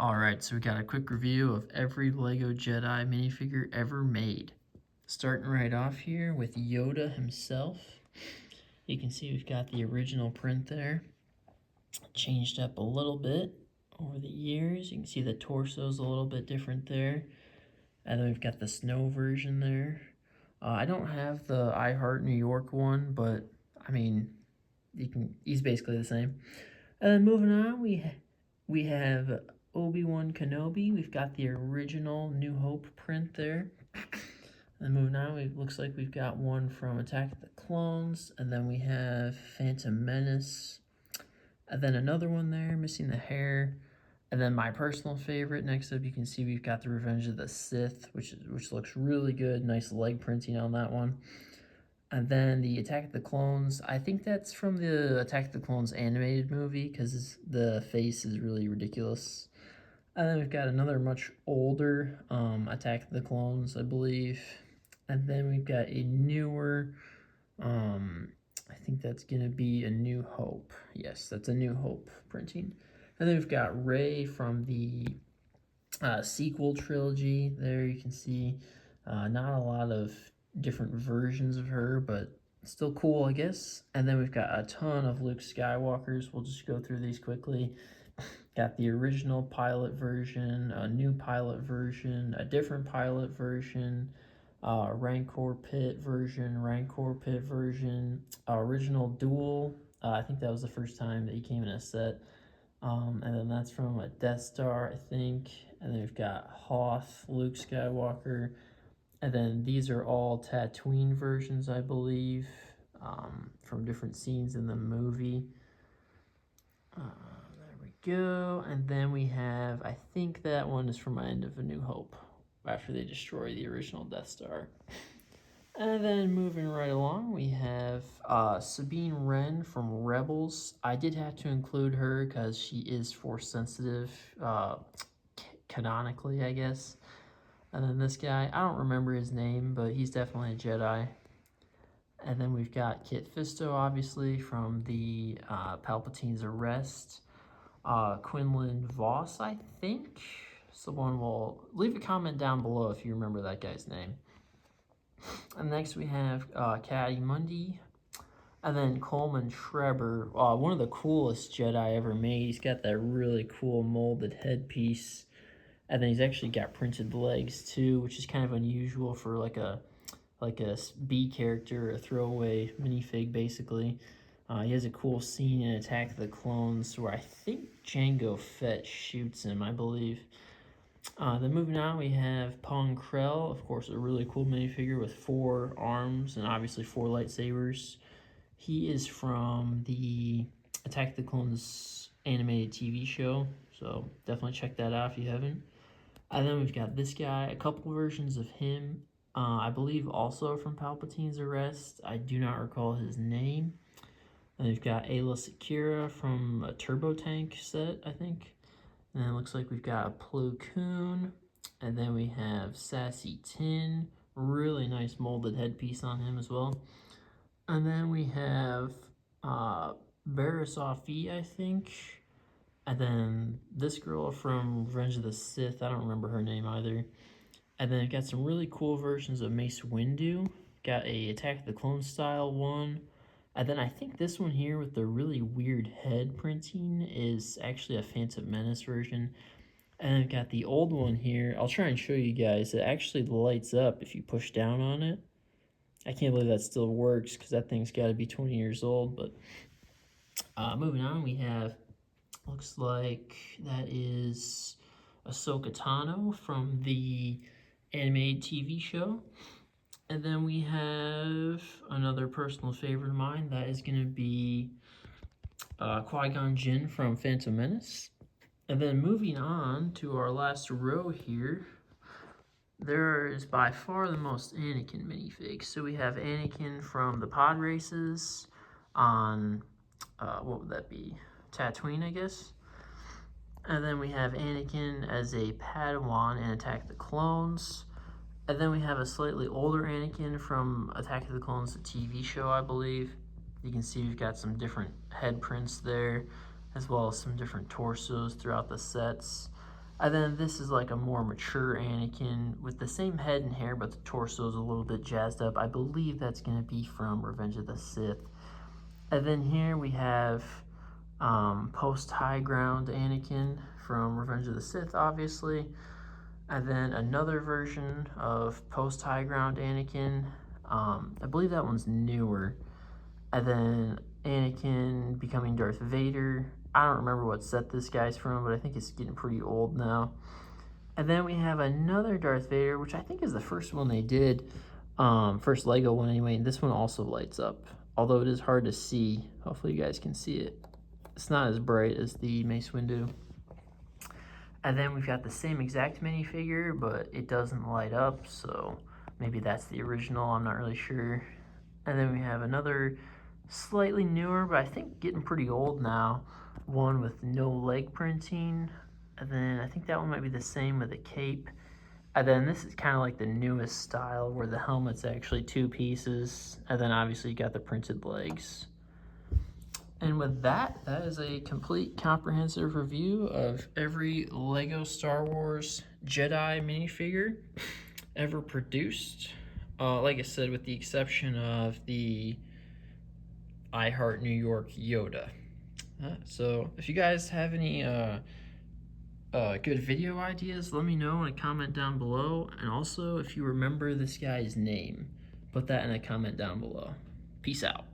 Alright, so we got a quick review of every LEGO Jedi minifigure ever made. Starting right off here with Yoda himself. You can see we've got the original print there. Changed up a little bit over the years. You can see the torso's a little bit different there. And then we've got the snow version there. I don't have the I Heart New York one, but I mean, he's basically the same. And then moving on, we have Obi-Wan Kenobi. We've got the original New Hope print there. And moving on, it looks like we've got one from Attack of the Clones, and then we have Phantom Menace, and then another one there, missing the hair. And then my personal favorite, next up you can see we've got the Revenge of the Sith, which looks really good. Nice leg printing on that one. And then the Attack of the Clones, I think that's from the Attack of the Clones animated movie because the face is really ridiculous. And then we've got another much older Attack of the Clones, I believe. And then we've got a newer, I think that's going to be A New Hope. Yes, that's A New Hope printing. And then we've got Rey from the sequel trilogy. There you can see not a lot of different versions of her, but still cool, I guess. And then we've got a ton of Luke Skywalkers. We'll just go through these quickly. Got the original pilot version, a new pilot version, a different pilot version, Rancor Pit version, original duel. I think that was the first time that he came in a set. And then that's from a Death Star, I think. And then we've got Hoth, Luke Skywalker. And then these are all Tatooine versions, I believe, from different scenes in the movie. There we go. And then we have, I think that one is from End of A New Hope, after they destroy the original Death Star. And then moving right along, we have Sabine Wren from Rebels. I did have to include her because she is Force sensitive, canonically, I guess. And then this guy, I don't remember his name, but he's definitely a Jedi. And then we've got Kit Fisto, obviously, from the Palpatine's arrest. Quinlan Voss, I think. Someone will leave a comment down below if you remember that guy's name. And next we have Caddy Mundi. And then Coleman Schreiber, one of the coolest Jedi ever made. He's got that really cool molded headpiece. And then he's actually got printed legs too, which is kind of unusual for like a B character, a throwaway minifig basically. He has a cool scene in Attack of the Clones where I think Jango Fett shoots him, I believe. Then moving on, we have Pong Krell, of course, a really cool minifigure with 4 arms and obviously 4 lightsabers. He is from the Attack of the Clones animated TV show, so definitely check that out if you haven't. And then we've got this guy, a couple versions of him, I believe also from Palpatine's arrest. I do not recall his name. And we've got Ayla Secura from a Turbo Tank set, I think. And then it looks like we've got a Plo Koon. And then we have Sassy Tin. Really nice molded headpiece on him as well. And then we have Barriss Offee, I think. And then this girl from Revenge of the Sith, I don't remember her name either. And then we've got some really cool versions of Mace Windu. Got a Attack of the Clones style one. And then I think this one here with the really weird head printing is actually a Phantom Menace version. And I've got the old one here. I'll try and show you guys. It actually lights up if you push down on it. I can't believe that still works because that thing's got to be 20 years old. But moving on, we have, looks like that is Ahsoka Tano from the animated TV show. And then we have another personal favorite of mine. That is going to be Qui-Gon Jinn from Phantom Menace. And then moving on to our last row here, there is by far the most Anakin minifigs. So we have Anakin from the pod races on, what would that be? Tatooine, I guess. And then we have Anakin as a Padawan in Attack of the Clones. And then we have a slightly older Anakin from Attack of the Clones, the TV show, I believe. You can see we've got some different head prints there, as well as some different torsos throughout the sets. And then this is like a more mature Anakin with the same head and hair, but the torso is a little bit jazzed up. I believe that's going to be from Revenge of the Sith. And then here we have post-high ground Anakin from Revenge of the Sith, obviously. And then another version of post-high ground Anakin. I believe that one's newer. And then Anakin becoming Darth Vader. I don't remember what set this guy's from, but I think it's getting pretty old now. And then we have another Darth Vader, which I think is the first one they did. First Lego one anyway, and this one also lights up. Although it is hard to see. Hopefully you guys can see it. It's not as bright as the Mace Windu. And then we've got the same exact minifigure, but it doesn't light up, so maybe that's the original, I'm not really sure. And then we have another slightly newer, but I think getting pretty old now, one with no leg printing. And then I think that one might be the same with a cape. And then this is kind of like the newest style where the helmet's actually two pieces. And then obviously you got the printed legs. And with that, that is a complete comprehensive review of every Lego Star Wars Jedi minifigure ever produced. Like I said, with the exception of the I Heart New York Yoda. So if you guys have any good video ideas, let me know in a comment down below. And also, if you remember this guy's name, put that in a comment down below. Peace out.